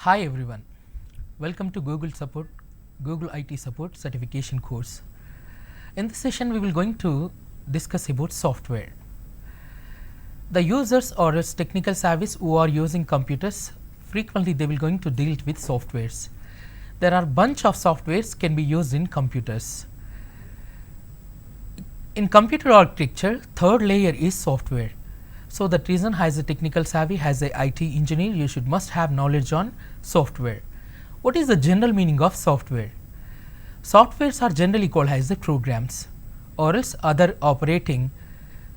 Hi everyone, welcome to Google IT Support Certification course. In this session we will going to discuss about software. The users or else technical savvies who are using computers, frequently they will going to deal with softwares. There are bunch of softwares can be used in computers. In computer architecture, third layer is software. So that reason, as a technical savvy, as a IT engineer, you should must have knowledge on software. What is the general meaning of software? Softwares are generally called as the programs, or else other operating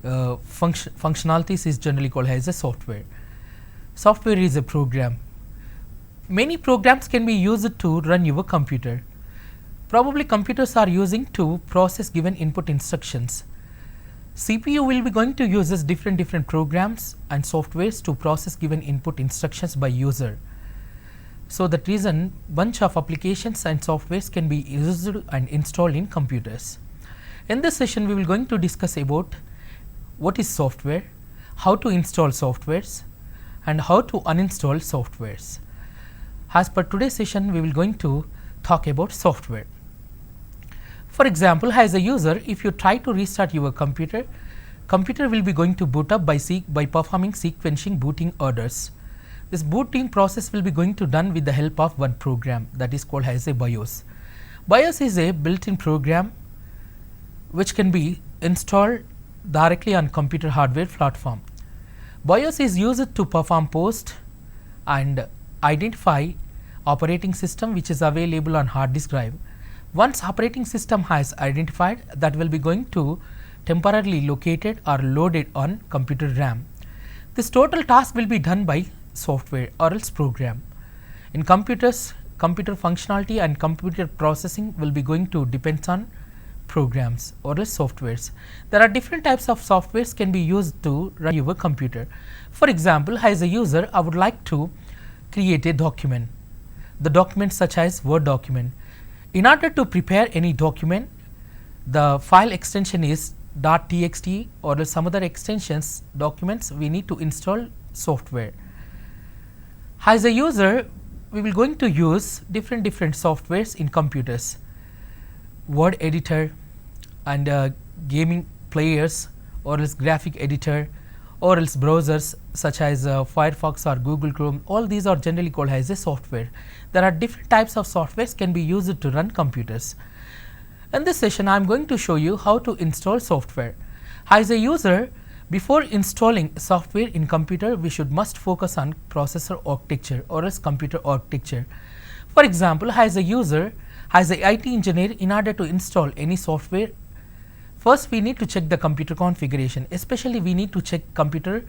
functionalities is generally called as a software. Software is a program. Many programs can be used to run your computer. Probably computers are using to process given input instructions. CPU will be going to use different programs and softwares to process given input instructions by user. So that reason, bunch of applications and softwares can be used and installed in computers. In this session, we will going to discuss about what is software, how to install softwares, and how to uninstall softwares. As per today's session, we will going to talk about software. For example, as a user, if you try to restart your computer will be going to boot up by performing sequencing booting orders. This booting process will be going to done with the help of one program that is called as a BIOS. BIOS is a built-in program which can be installed directly on computer hardware platform. BIOS is used to perform post and identify operating system which is available on hard disk drive. Once operating system has identified, that will be going to temporarily located or loaded on computer RAM. This total task will be done by software or else program. In computers, computer functionality and computer processing will be going to depend on programs or else softwares. There are different types of softwares can be used to run your computer. For example, as a user, I would like to create a document. The document such as Word document. In order to prepare any document, the file extension is .txt or some other extensions documents, we need to install software. As a user, we will going to use different softwares in computers. Word editor and gaming players or else graphic editor or else browsers such as Firefox or Google Chrome, all these are generally called as a software. There are different types of softwares can be used to run computers. In this session, I am going to show you how to install software. As a user, before installing software in computer, we should must focus on processor architecture or else computer architecture. For example, as a user, as a IT engineer, in order to install any software, first we need to check the computer configuration, especially we need to check computer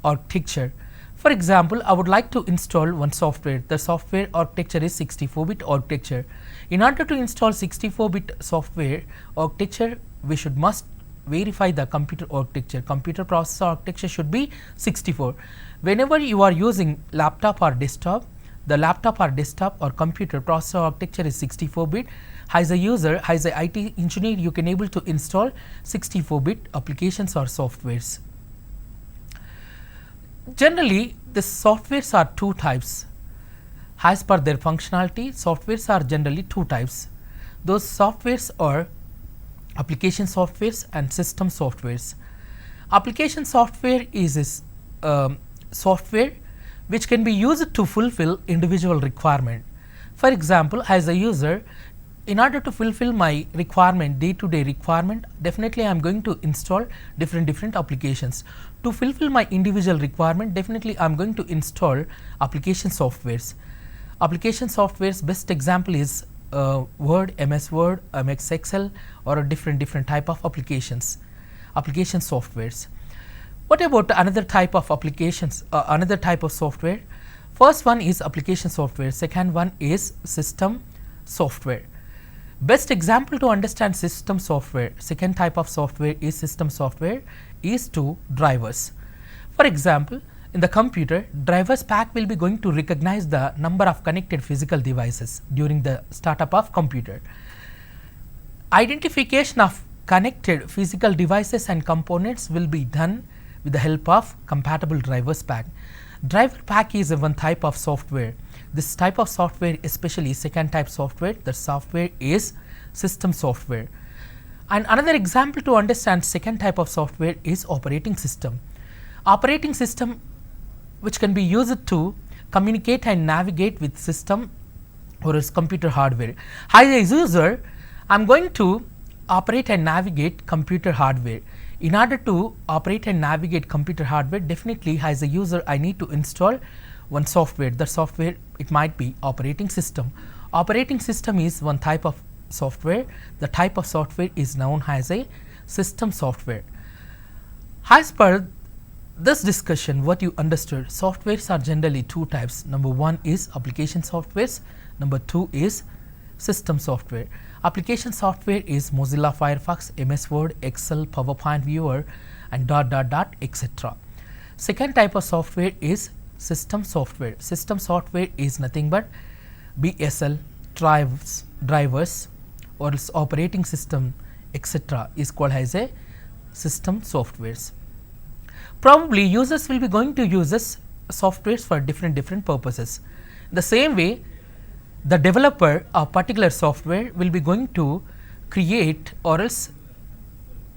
architecture. For example, I would like to install one software. The software architecture is 64-bit architecture. In order to install 64-bit software architecture, we should must verify the computer architecture. Computer processor architecture should be 64. Whenever you are using laptop or desktop, the laptop or desktop or computer processor architecture is 64-bit. As a user, as a IT engineer, you can able to install 64-bit applications or softwares. Generally, the softwares are two types. As per their functionality, softwares are generally two types. Those softwares are application softwares and system softwares. Application software is software which can be used to fulfill individual requirement. For example, as a user, in order to fulfill my requirement, day-to-day requirement, definitely I am going to install different applications. To fulfill my individual requirement, definitely I am going to install application softwares. Application softwares, best example is Word, MS Word, MS Excel, or a different type of applications, application softwares. What about another type of applications, another type of software? First one is application software, second one is system software. Best example to understand system software, second type of software is system software, is to drivers. For example, in the computer, drivers pack will be going to recognize the number of connected physical devices during the startup of computer. Identification of connected physical devices and components will be done with the help of compatible drivers pack. Driver pack is one type of software. this type of software, especially second type software, the software is system software. And another example to understand second type of software is operating system. Operating system which can be used to communicate and navigate with system or its computer hardware. As a user, I am going to operate and navigate computer hardware. In order to operate and navigate computer hardware, definitely as a user I need to install one software. The software, it might be operating system. Operating system is one type of software. The type of software is known as a system software. As per this discussion, what you understood, softwares are generally two types. Number one is application softwares, number two is system software. Application software is Mozilla Firefox, MS Word, Excel, PowerPoint Viewer and etc. Second type of software is system software. System software is nothing but BSL, drivers or else operating system etc. is called as a system softwares. Probably users will be going to use this softwares for different purposes. The same way, the developer of particular software will be going to create or else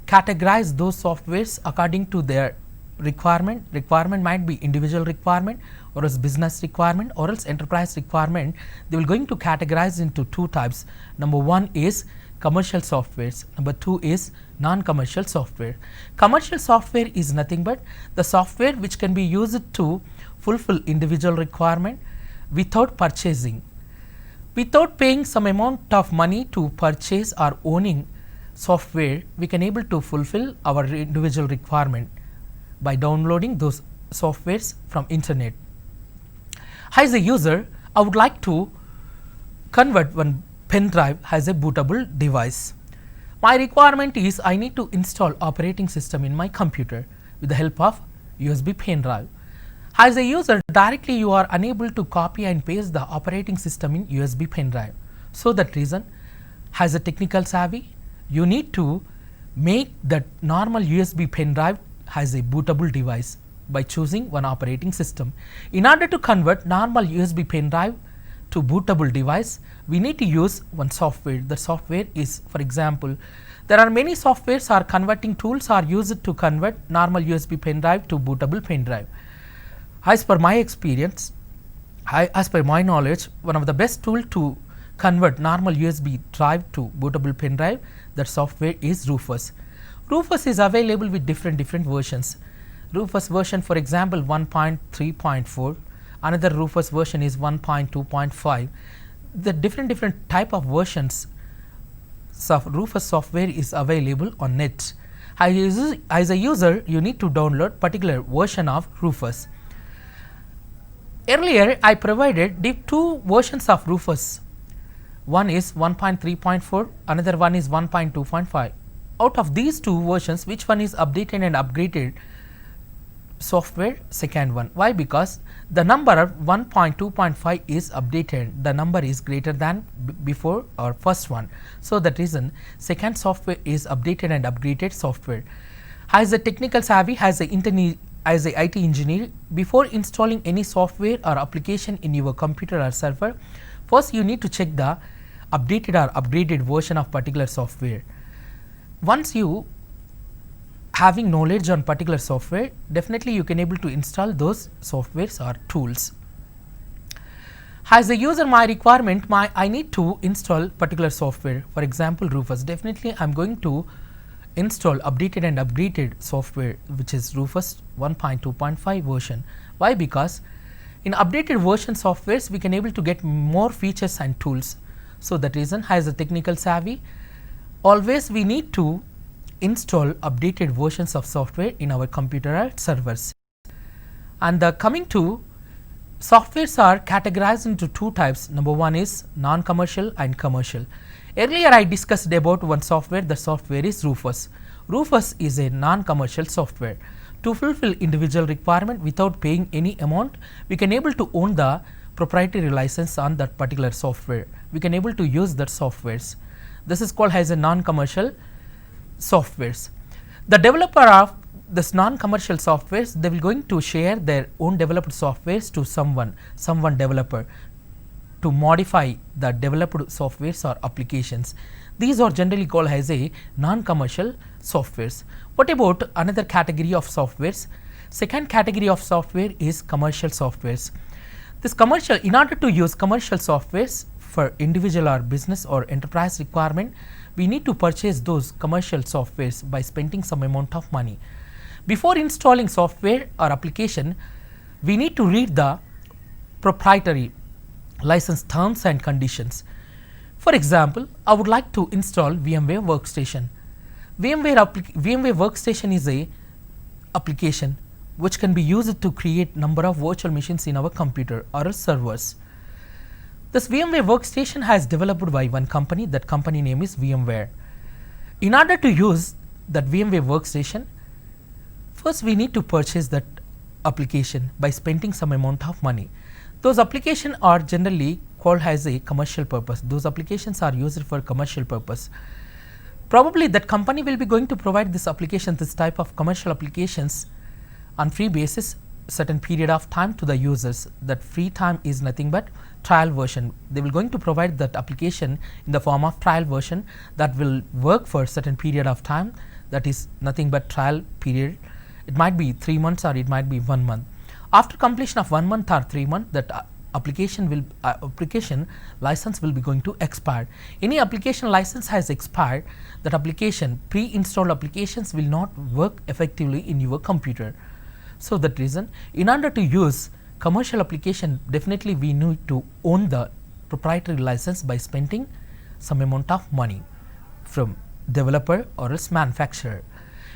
categorize those softwares according to their requirement. Requirement might be individual requirement or else business requirement or else enterprise requirement. They will going to categorize into two types. Number one is commercial softwares, number two is non-commercial software. Commercial software is nothing but the software which can be used to fulfill individual requirement without purchasing. Without paying some amount of money to purchase or owning software, we can able to fulfill our individual requirement by downloading those softwares from internet. As a user, I would like to convert one pen drive as a bootable device. My requirement is I need to install operating system in my computer with the help of USB pen drive. As a user, directly you are unable to copy and paste the operating system in USB pen drive. So that reason, as a technical savvy, you need to make that normal USB pen drive as a bootable device by choosing one operating system. In order to convert normal USB pen drive to bootable device, we need to use one software. The software is, for example, there are many softwares or converting tools are used to convert normal USB pen drive to bootable pen drive. As per my experience, as per my knowledge, one of the best tool to convert normal USB drive to bootable pen drive, that software is Rufus. Rufus is available with different versions. Rufus version, for example, 1.3.4, another Rufus version is 1.2.5. The different type of versions of Rufus software is available on net. As a user, you need to download particular version of Rufus. Earlier, I provided the two versions of Rufus. One is 1.3.4, another one is 1.2.5. Out of these two versions, which one is updated and upgraded software? Second one. Why? Because the number of 1.2.5 is updated, the number is greater than before or first one. So that reason, second software is updated and upgraded software. As a technical savvy, as a IT engineer, before installing any software or application in your computer or server, first you need to check the updated or upgraded version of particular software. Once you having knowledge on particular software, definitely you can able to install those softwares or tools. As a user, my requirement, I need to install particular software. For example, Rufus. Definitely I am going to install updated and upgraded software, which is Rufus 1.2.5 version. Why? Because in updated version softwares, we can able to get more features and tools. So that reason, as a technical savvy, always we need to install updated versions of software in our computer or servers. And coming to softwares are categorized into two types. Number one is non-commercial and commercial. Earlier I discussed about one software, the software is Rufus. Rufus is a non-commercial software. To fulfill individual requirement without paying any amount, we can able to own the proprietary license on that particular software. We can able to use that softwares. This is called as a non-commercial softwares. The developer of this non-commercial softwares, they will going to share their own developed softwares to someone developer to modify the developed softwares or applications. These are generally called as a non-commercial softwares. What about another category of softwares? Second category of software is commercial softwares. This commercial, in order to use commercial softwares for individual or business or enterprise requirement, we need to purchase those commercial softwares by spending some amount of money. Before installing software or application, we need to read the proprietary license terms and conditions. For example, I would like to install VMware Workstation. VMware Workstation is a application which can be used to create number of virtual machines in our computer or servers. This VMware Workstation has developed by one company. That company name is VMware. In order to use that VMware Workstation, first we need to purchase that application by spending some amount of money. Those applications are generally called as a commercial purpose. Those applications are used for commercial purpose. Probably that company will be going to provide this application, this type of commercial applications on free basis certain period of time to the users. That free time is nothing but trial version. They will going to provide that application in the form of trial version that will work for certain period of time, that is nothing but trial period. It might be 3 months or it might be 1 month. After completion of 1 month or 3 months, that application license will be going to expire. Any application license has expired, that application, pre-installed applications will not work effectively in your computer. So that reason, in order to use commercial application, definitely we need to own the proprietary license by spending some amount of money from developer or else manufacturer.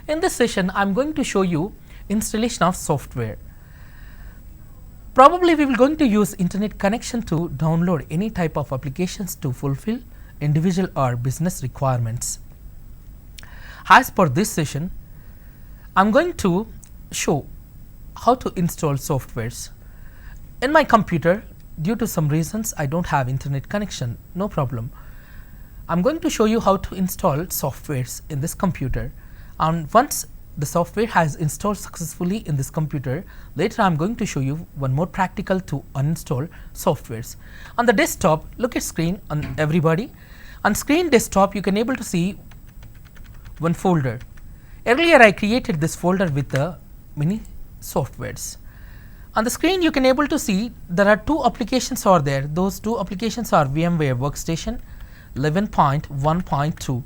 In this session, I am going to show you installation of software. Probably we will going to use internet connection to download any type of applications to fulfill individual or business requirements. As per this session, I am going to show how to install softwares. In my computer, due to some reasons I don't have internet connection, no problem. I am going to show you how to install softwares in this computer, and once the software has installed successfully in this computer, later I am going to show you one more practical to uninstall softwares. On the desktop, look at screen on everybody. On screen desktop, you can able to see one folder. Earlier I created this folder with the many softwares. On the screen you can able to see there are 2 applications are there. Those 2 applications are VMware Workstation 11.1.2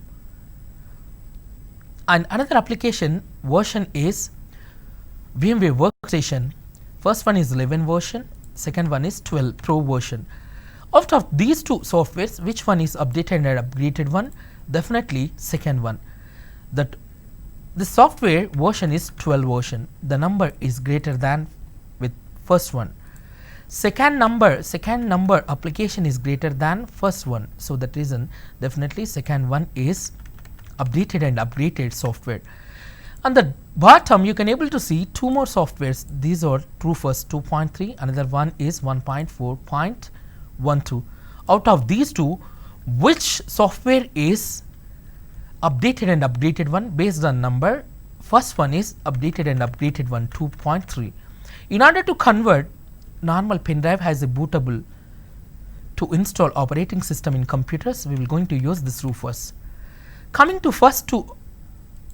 and another application version is VMware Workstation. First one is 11 version, second one is 12 Pro version. Out of these 2 softwares, which one is updated and upgraded one? Definitely second one. That the software version is 12 version. The number is greater than with first one. Second number application is greater than first one. So that reason, definitely second one is updated and upgraded software. On the bottom you can able to see 2 more softwares. These are Truefirst 2.3, another one is 1.4.12. Out of these 2, which software is updated and upgraded one based on number? First one is updated and upgraded one 2.3. In order to convert normal pen drive as a bootable to install operating system in computers, we will going to use this Truefirst. Coming to first 2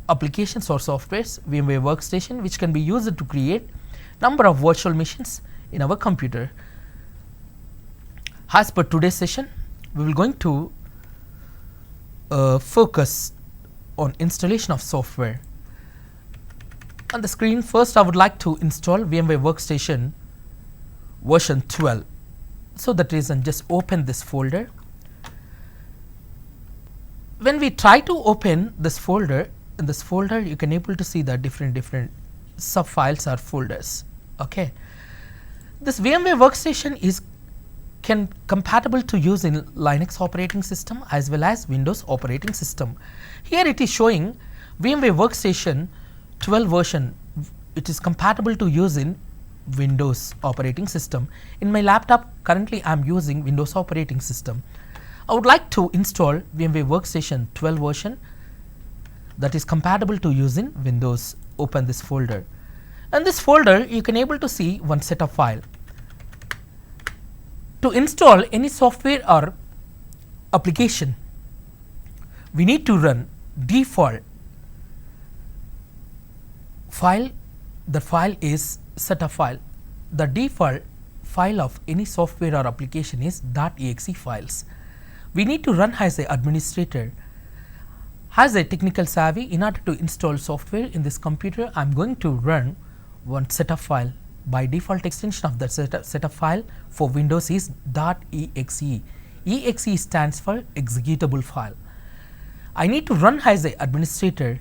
applications or softwares, VMware Workstation, which can be used to create number of virtual machines in our computer. As per today's session, we will going to focus on installation of software. On the screen, first I would like to install VMware Workstation version 12. So that reason, just open this folder. When we try to open this folder, in this folder you can able to see the different sub files or folders. Okay, this VMware Workstation is compatible to use in Linux operating system as well as Windows operating system. Here it is showing VMware Workstation 12 version. It is compatible to use in Windows operating system. In my laptop currently I am using Windows operating system. I would like to install VMware Workstation 12 version that is compatible to use in Windows. Open this folder. In this folder you can able to see one set of file. To install any software or application, we need to run default file. The file is setup file. The default file of any software or application is .exe files. We need to run as an administrator. As a technical savvy, in order to install software in this computer, I am going to run one setup file. By default extension of the setup file for Windows is .exe. exe stands for executable file. I need to run as an administrator.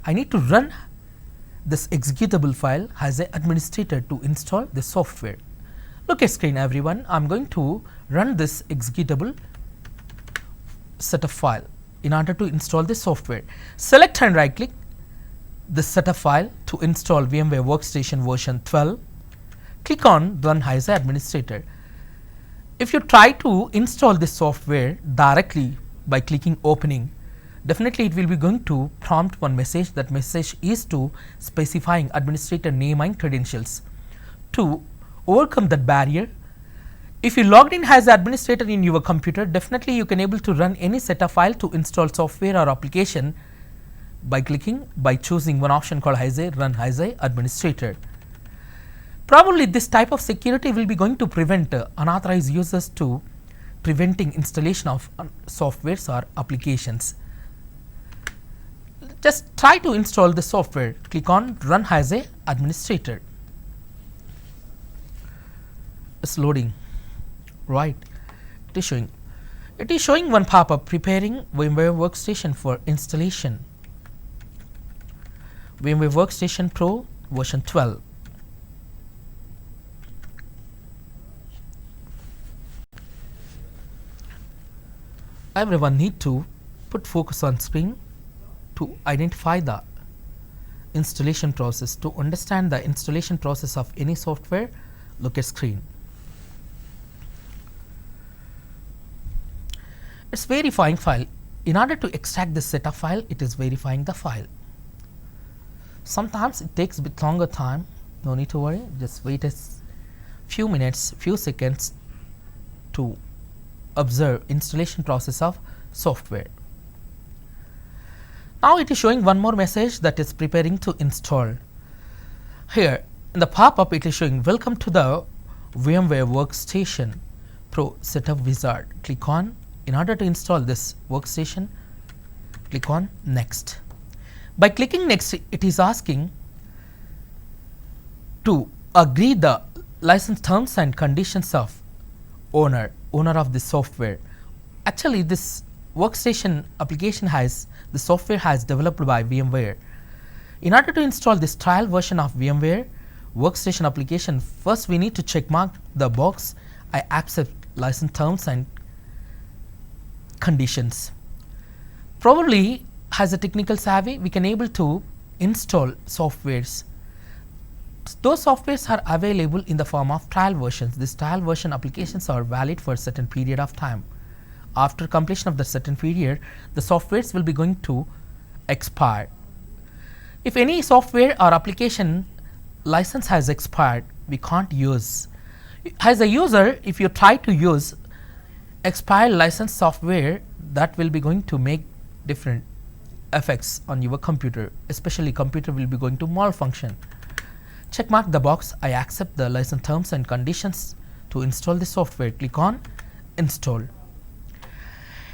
I need to run this executable file as an administrator to install the software. Look at screen everyone. I am going to run this executable setup file in order to install the software. Select and right click the setup file to install VMware Workstation version 12. Click on run as an administrator. If you try to install this software directly by clicking opening, definitely it will be going to prompt one message. That message is to specifying administrator name and credentials. To overcome that barrier, if you logged in as administrator in your computer, definitely you can able to run any setup file to install software or application by choosing one option called as a run as a administrator. Probably this type of security will be going to prevent unauthorized users to preventing installation of softwares or applications. Just try to install the software. Click on run as a administrator. It's loading. Right, it is showing one pop-up preparing VMware Workstation for installation. VMware Workstation Pro version 12. Everyone need to put focus on screen to identify the installation process. To understand the installation process of any software, look at screen. It's verifying file. In order to extract the setup file, it is verifying the file. Sometimes it takes a bit longer time. No need to worry. Just wait a few minutes, few seconds to observe installation process of software. Now it is showing one more message that is preparing to install. Here in the pop-up it is showing welcome to the VMware Workstation Pro Setup Wizard. Click on, in order to install this workstation, click on next. By clicking next, it is asking to agree the license terms and conditions of owner of the software. Actually this workstation application the software has developed by VMware. In order to install this trial version of VMware Workstation application, first we need to check mark the box I accept license terms and conditions. Probably as a technical savvy, we can able to install softwares. Those softwares are available in the form of trial versions. These trial version applications are valid for a certain period of time. After completion of the certain period, the softwares will be going to expire. If any software or application license has expired, we can't use. As a user, if you try to use expired license software, that will be going to make different effects on your computer, especially computer will be going to malfunction. Check mark the box I accept the license terms and conditions to install the software. Click on install.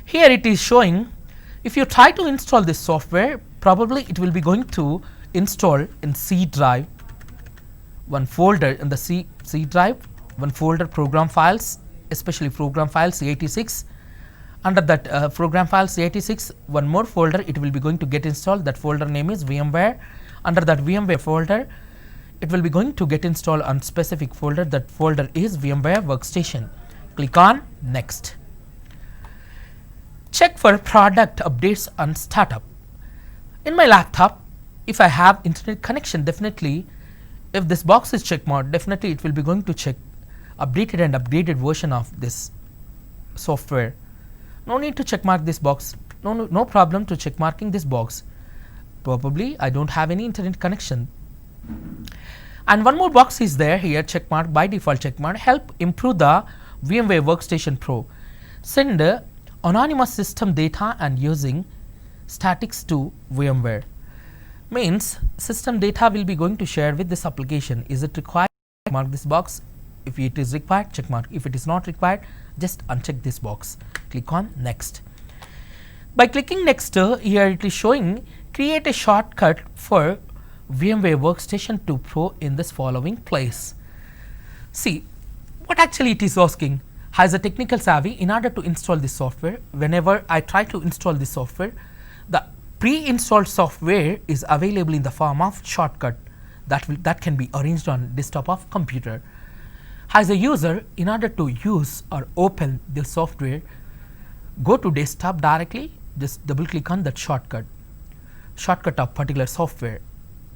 Here it is showing if you try to install this software, probably it will be going to install in C drive, one folder in the C drive, one folder program files, especially program file C86. Under that program file C86, one more folder it will be going to get installed. That folder name is VMware. Under that VMware folder, it will be going to get installed on specific folder. That folder is VMware Workstation. Click on next. Check for product updates on startup. In my laptop, if I have internet connection, definitely if this box is check marked, definitely it will be going to check updated and upgraded version of this software. No need to check mark this box. No problem to check marking this box. Probably I don't have any internet connection. And one more box is there here, check mark by default check mark, help improve the VMware Workstation Pro. Send anonymous system data and using statics to VMware. Means system data will be going to share with this application. Is it required? Mark this box. If it is required, check mark. If it is not required, just uncheck this box. Click on next. By clicking next, here it is showing create a shortcut for VMware Workstation 2 Pro in this following place. See what actually it is asking. Has a technical savvy in order to install this software. Whenever I try to install this software, the pre-installed software is available in the form of shortcut that can be arranged on desktop of computer. As a user, in order to use or open the software, go to desktop directly, just double click on that shortcut of particular software.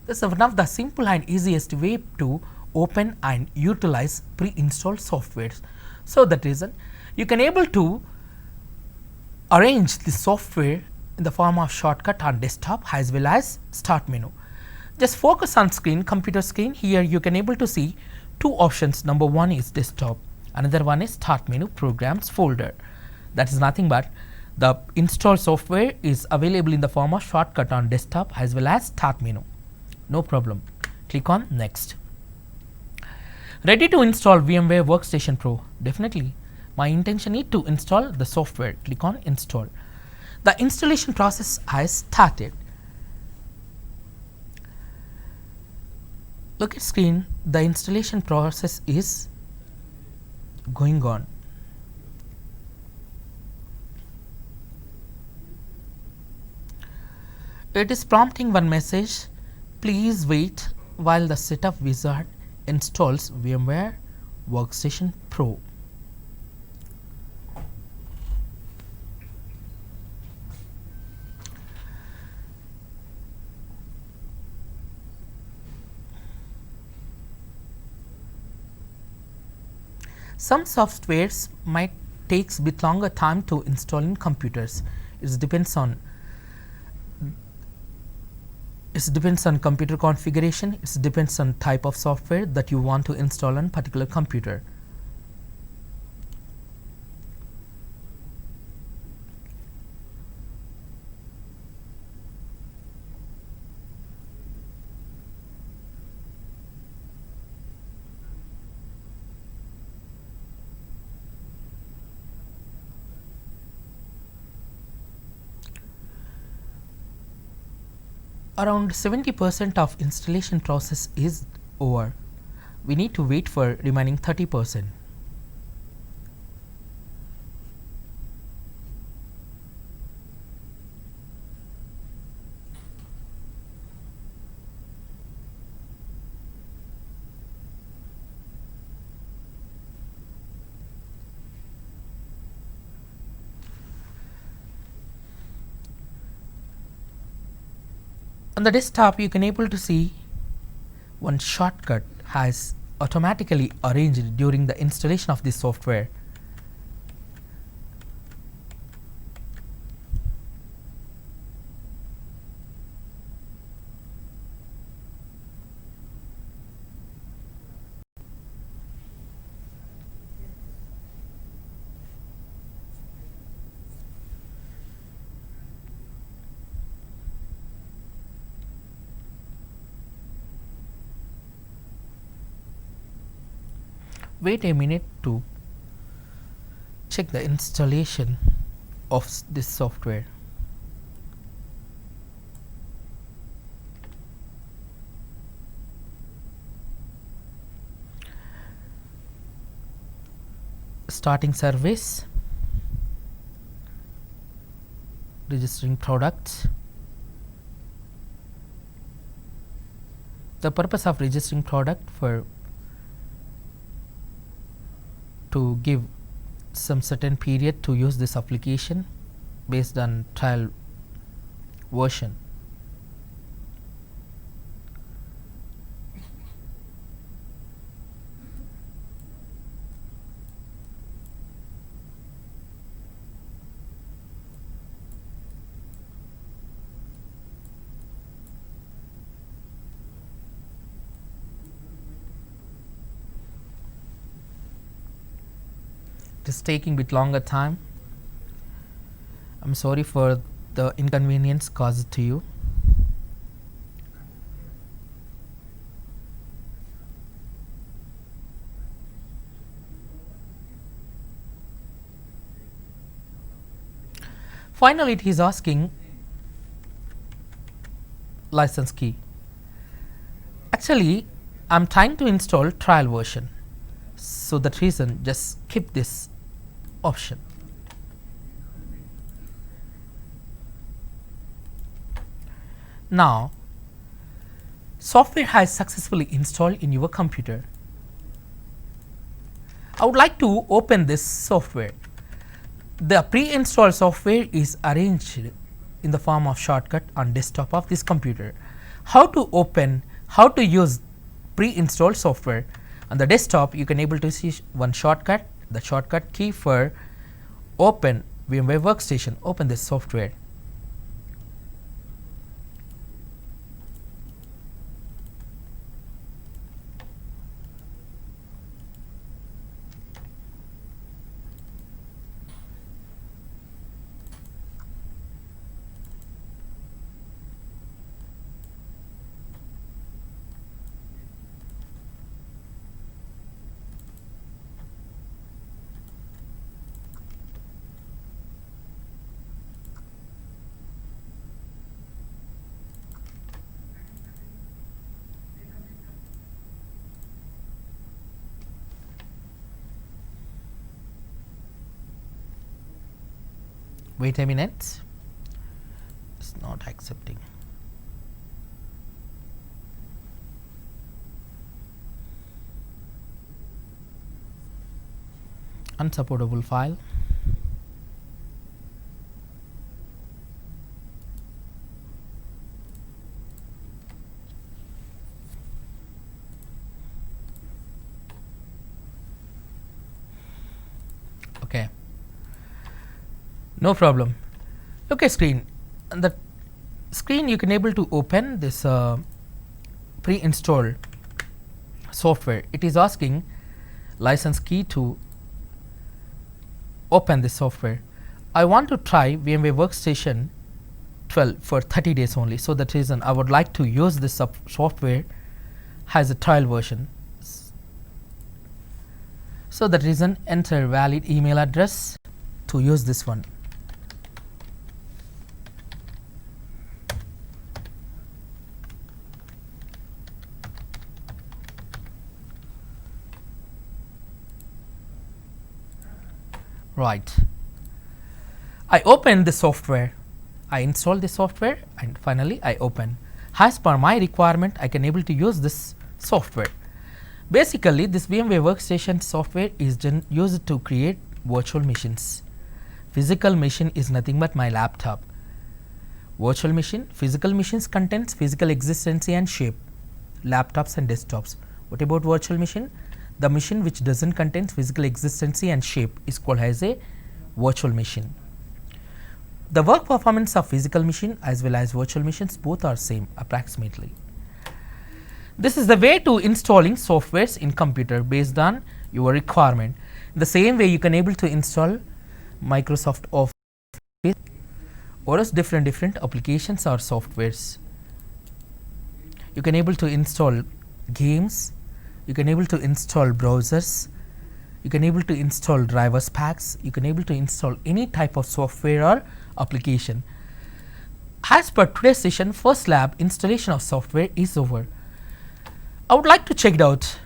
This is one of the simple and easiest way to open and utilize pre-installed softwares. So that reason you can able to arrange the software in the form of shortcut on desktop as well as start menu. Just focus on screen, computer screen. Here you can able to see two options. Number one is desktop, another one is start menu programs folder. That is nothing but the installed software is available in the form of shortcut on desktop as well as start menu. No problem. Click on next. Ready to install VMware Workstation Pro? Definitely. My intention is to install the software. Click on install. The installation process has started. Look at screen. The installation process is going on. It is prompting one message. Please wait while the setup wizard installs VMware Workstation Pro. Some softwares might takes a bit longer time to install in computers. It depends on computer configuration. It depends on type of software that you want to install on particular computer. Around 70% of installation process is over. We need to wait for remaining 30%. On the desktop, you can able to see one shortcut has automatically arranged during the installation of this software. Wait a minute to check the installation of this software. Starting service, registering products. The purpose of registering product for to give some certain period to use this application based on trial version. It is taking bit longer time. I'm sorry for the inconvenience caused to you. Finally, it is asking license key. Actually, I'm trying to install trial version, so that reason just skip this option. Now, software has successfully installed in your computer. I would like to open this software. The pre-installed software is arranged in the form of shortcut on desktop of this computer. How to open, how to use pre-installed software? On the desktop, you can able to see one shortcut, the shortcut key for open VMware Workstation. Open this software. Wait a minute, it's not accepting. Unsupportable file. Okay. No problem. Look at screen. On the screen, you can able to open this pre-installed software. It is asking license key to open this software. I want to try VMware Workstation 12 for 30 days only. So that reason I would like to use this software has a trial version. So that reason enter valid email address to use this one. Right. I open the software, I install the software, and finally I open. As per my requirement, I can able to use this software. Basically, this VMware Workstation software is used to create virtual machines. Physical machine is nothing but my laptop. Virtual machine, physical machines contains physical existency and shape, laptops and desktops. What about virtual machine? The machine which doesn't contain physical existency and shape is called as a virtual machine. The work performance of physical machine as well as virtual machines both are same approximately. This is the way to installing softwares in computer based on your requirement. The same way you can able to install Microsoft Office or else different applications or softwares. You can able to install games, you can able to install browsers, you can able to install drivers packs, you can able to install any type of software or application. As per today's session, first lab installation of software is over. I would like to check it out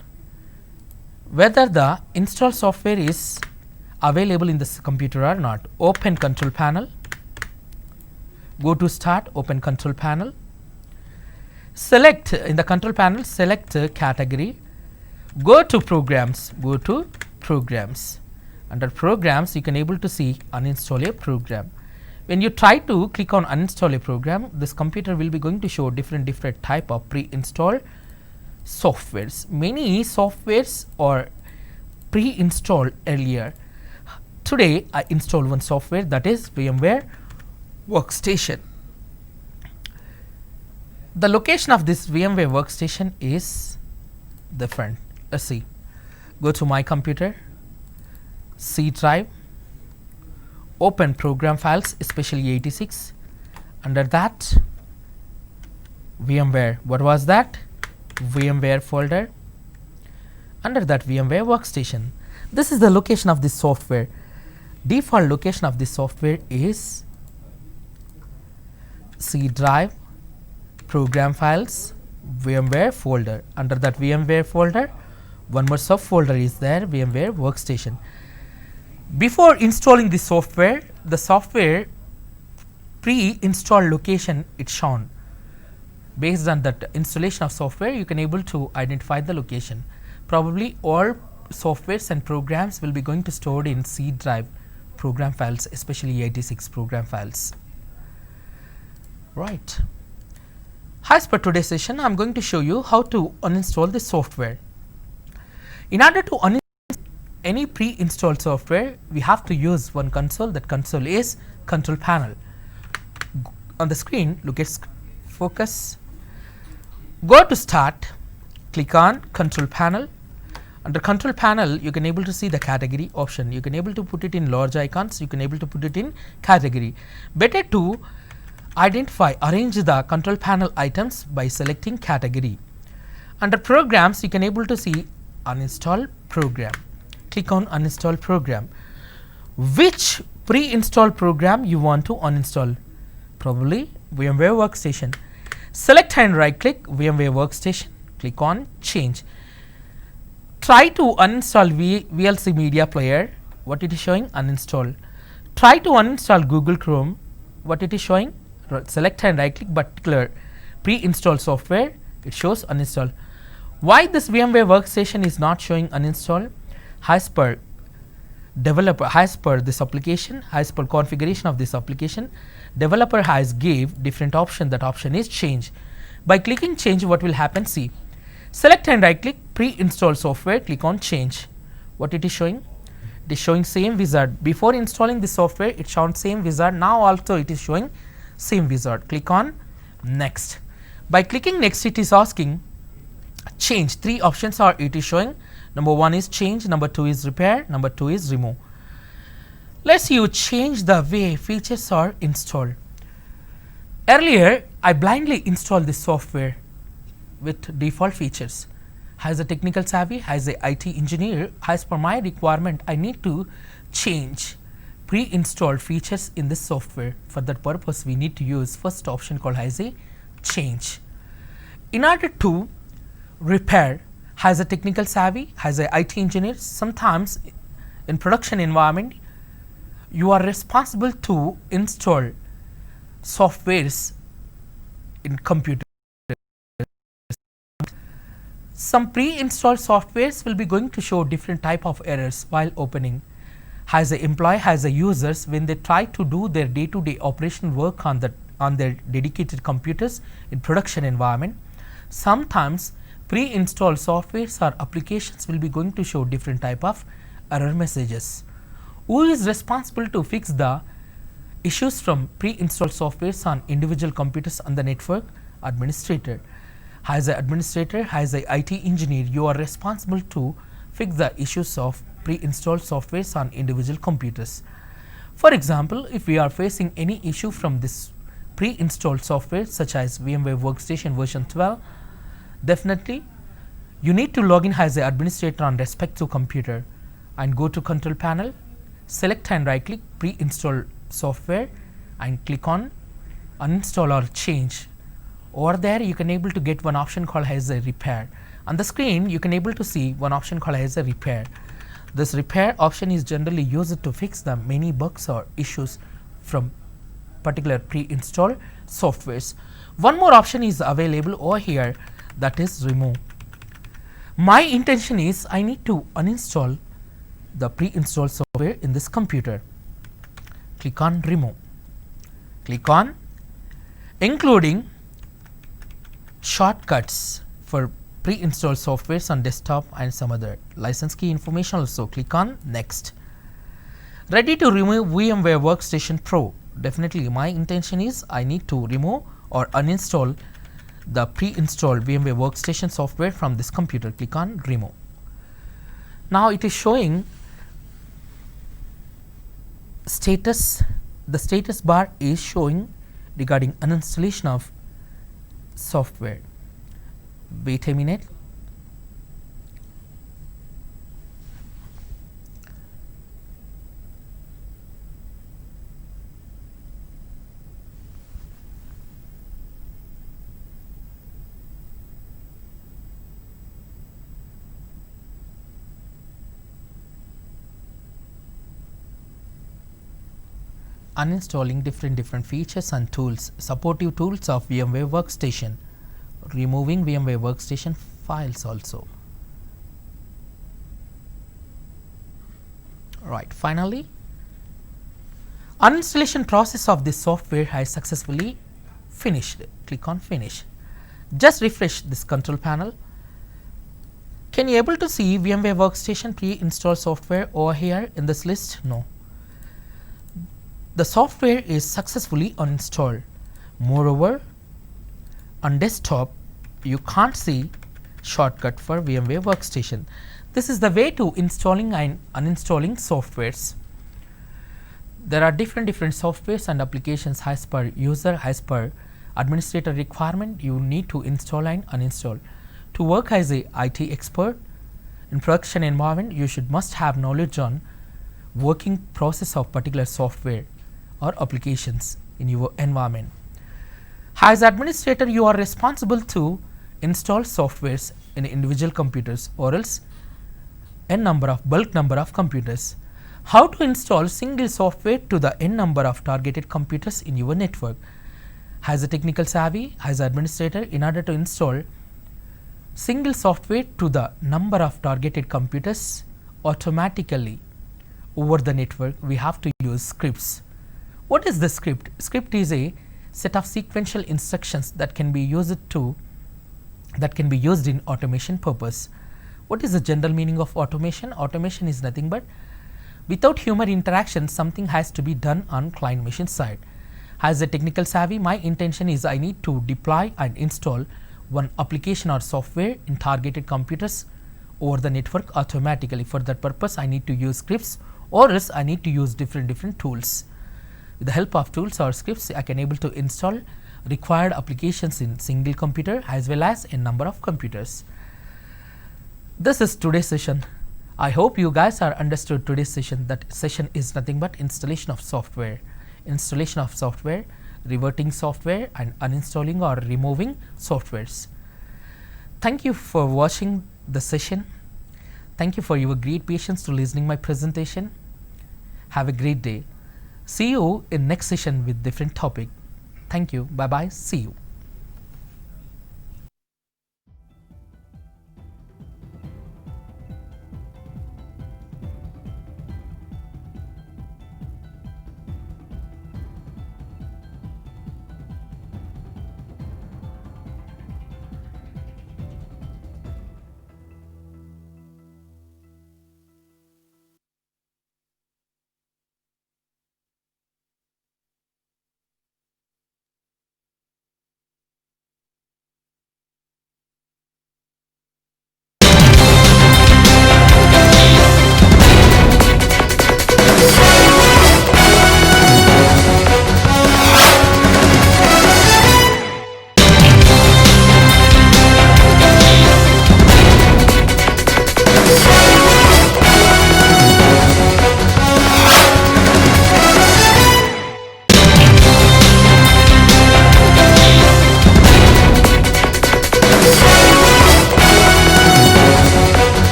whether the installed software is available in this computer or not. Open control panel, go to start, open control panel, select in the control panel, select category, go to programs, under programs you can able to see uninstall a program. When you try to click on uninstall a program, this computer will be going to show different type of pre-installed softwares. Many softwares are pre-installed earlier. Today I installed one software, that is VMware Workstation. The location of this VMware Workstation is different. Let's see. Go to my computer, C drive, open program files, especially 86. Under that, VMware. What was that? VMware folder. Under that, VMware workstation. This is the location of this software. Default location of this software is C drive, program files, VMware folder. Under that VMware folder, one more subfolder is there, VMware workstation. Before installing the software pre-installed location is shown. Based on that installation of software, you can able to identify the location. Probably all softwares and programs will be going to stored in C drive program files, especially 86 program files. Right. As per today's session, I am going to show you how to uninstall the software. In order to uninstall any pre-installed software, we have to use one console. That console is control panel. On the screen, look at focus. Go to start, click on control panel. Under control panel, you can able to see the category option. You can able to put it in large icons. You can able to put it in category. Better to arrange the control panel items by selecting category. Under programs, you can able to see uninstall program. Click on uninstall program. Which pre-installed program you want to uninstall? Probably VMware workstation. Select and right click VMware workstation. Click on change. Try to uninstall VLC media player. What it is showing? Uninstall. Try to uninstall Google Chrome. What it is showing? Select and right click particular pre-installed software. It shows uninstall. Why this VMware workstation is not showing uninstall? As per developer, as per this application, as per configuration of this application, developer has gave different option. That option is change. By clicking change, what will happen? See, select and right click pre-install software. Click on change. What it is showing? It is showing same wizard. Before installing the software, it shown same wizard. Now also it is showing same wizard. Click on next. By clicking next, it is asking change. Three options are it is showing. Number one is change, number two is repair, number two is remove. Let's you change the way features are installed. Earlier, I blindly installed this software with default features. As a technical savvy, as a IT engineer, as per my requirement, I need to change pre-installed features in this software. For that purpose, we need to use first option called as a change. In order to repair, as a technical savvy, as a IT engineer, sometimes in production environment, you are responsible to install softwares in computer. Some pre-installed softwares will be going to show different type of errors while opening. As a employee, as a users, when they try to do their day-to-day operation work on their dedicated computers in production environment, sometimes pre-installed softwares or applications will be going to show different type of error messages. Who is responsible to fix the issues from pre-installed softwares on individual computers on the network? Administrator. As an administrator, as an IT engineer, you are responsible to fix the issues of pre-installed softwares on individual computers. For example, if we are facing any issue from this pre-installed software such as VMware Workstation version 12, definitely you need to log in as an administrator on respective computer and go to control panel, select and right click pre-installed software and click on uninstall or change. Over there you can able to get one option called as a repair. On the screen you can able to see one option called as a repair. This repair option is generally used to fix the many bugs or issues from particular pre-installed softwares. One more option is available over here, that is remove. My intention is I need to uninstall the pre-installed software in this computer. Click on remove. Click on including shortcuts for pre-installed softwares on desktop and some other license key information also. Click on next. Ready to remove VMware Workstation Pro. Definitely my intention is I need to remove or uninstall the pre-installed VMware Workstation software from this computer. Click on remove. Now it is showing status, the status bar is showing regarding uninstallation of software. Wait a minute. Uninstalling different features and tools, supportive tools of VMware Workstation, removing VMware Workstation files also. Right, finally, uninstallation process of this software has successfully finished. Click on finish. Just refresh this control panel. Can you able to see VMware Workstation pre-installed software over here in this list? No. The software is successfully uninstalled. Moreover, on desktop, you can't see shortcut for VMware Workstation. This is the way to installing and uninstalling softwares. There are different softwares and applications as per user, as per administrator requirement. You need to install and uninstall. To work as a IT expert in production environment, you must have knowledge on working process of particular software or applications in your environment. As administrator, you are responsible to install softwares in individual computers or else bulk number of computers. How to install single software to the n number of targeted computers in your network. As a technical savvy, as administrator, in order to install single software to the number of targeted computers automatically over the network, we have to use scripts. What is the script? Script is a set of sequential instructions that can be used in automation purpose. What is the general meaning of automation? Automation is nothing but without human interaction, something has to be done on client machine side. As a technical savvy, my intention is I need to deploy and install one application or software in targeted computers over the network automatically. For that purpose, I need to use scripts or else I need to use different tools. With the help of tools or scripts, I can able to install required applications in single computer as well as a number of computers. This is today's session. I hope you guys are understood today's session. That session is nothing but installation of software, reverting software and uninstalling or removing softwares. Thank you for watching the session. Thank you for your great patience to listening my presentation. Have a great day. See you in next session with different topic. Thank you. Bye bye. See you.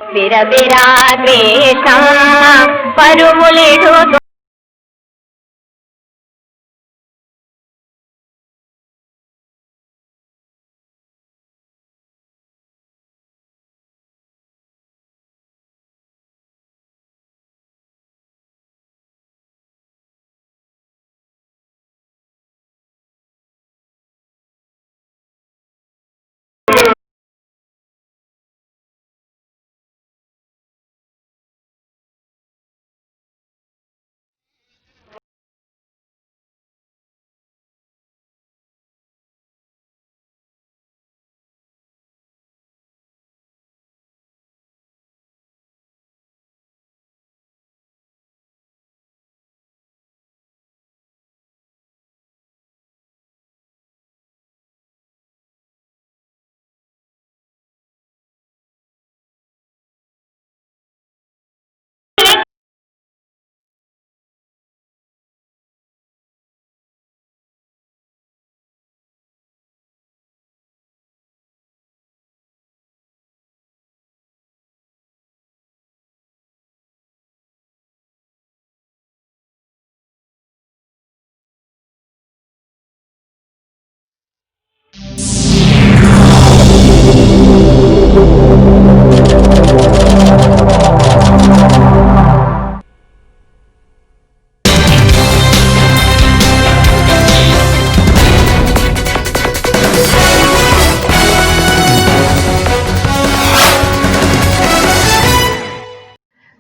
విరవిరా ద్వేషం పరుములిడు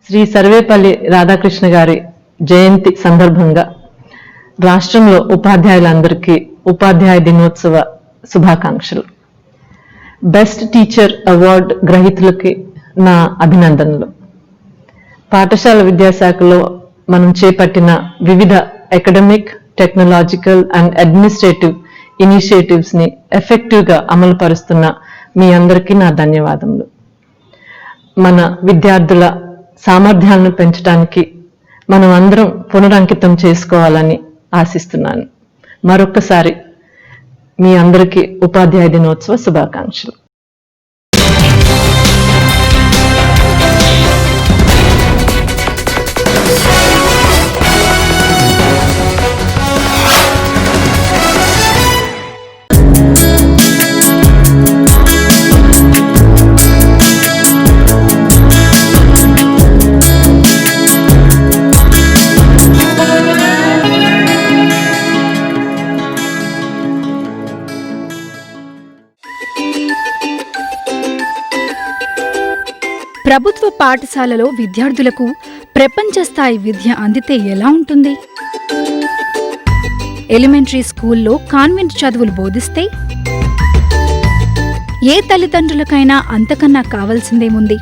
శ్రీ సర్వేపల్లి రాధాకృష్ణ గారి జయంతి సందర్భంగా రాష్ట్రంలో ఉపాధ్యాయులందరికీ ఉపాధ్యాయ దినోత్సవ శుభాకాంక్షలు. Best teacher award గ్రహీతలకి నా అభినందనలు. పాఠశాల విద్యాశాఖలో మనం చేపట్టిన వివిధ academic, technological and administrative initiatives ని ఎఫెక్టివ్ గా అమలు పరుస్తున్న మీ అందరికీ నా ధన్యవాదములు. మన విద్యార్థుల సామర్థ్యాలను పెంచడానికి మనం అందరం పునరంకితం చేసుకోవాలని ఆశిస్తున్నాను. మరొక్కసారి మీ అందరికీ ఉపాధ్యాయ దినోత్సవ శుభాకాంక్షలు. ప్రభుత్వ పాఠశాలలో విద్యార్థులకు ప్రపంచ స్థాయి విద్య అందితే ఎలా ఉంటుంది? ఎలిమెంటరీ స్కూల్లో కాన్వెంట్ చదువులు బోధిస్తే ఏ తల్లిదండ్రులకైనా అంతకన్నా కావాల్సిందేముంది?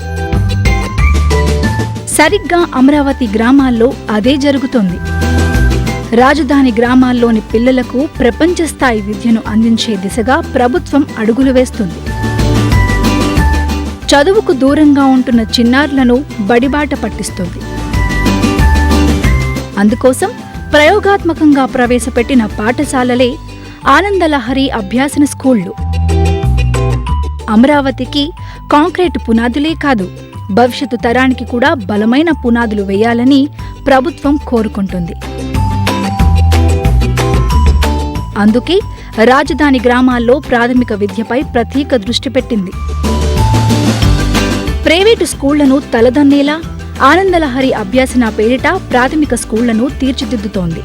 సరిగ్గా అమరావతి గ్రామాల్లో అదే జరుగుతోంది. రాజధాని గ్రామాల్లోని పిల్లలకు ప్రపంచ స్థాయి విద్యను అందించే దిశగా ప్రభుత్వం అడుగులు వేస్తుంది. చదువుకు దూరంగా ఉంటున్న చిన్నారులను బడిబాట పట్టిస్తుంది. అందుకోసం ప్రయోగాత్మకంగా ప్రవేశపెట్టిన పాఠశాలలే ఆనందలహరి అభ్యాసన స్కూళ్లు. అమరావతికి కాంక్రీటు పునాదులే కాదు, భవిష్యత్తు తరానికి కూడా బలమైన పునాదులు వేయాలని ప్రభుత్వం కోరుకుంటుంది. అందుకే రాజధాని గ్రామాల్లో ప్రాథమిక విద్యపై ప్రత్యేక దృష్టి పెట్టింది. ప్రైవేటు స్కూళ్లను తలదన్నేలా ఆనందలహరి అభ్యాసన పేరిట ప్రాథమిక స్కూళ్లను తీర్చిదిద్దుతోంది.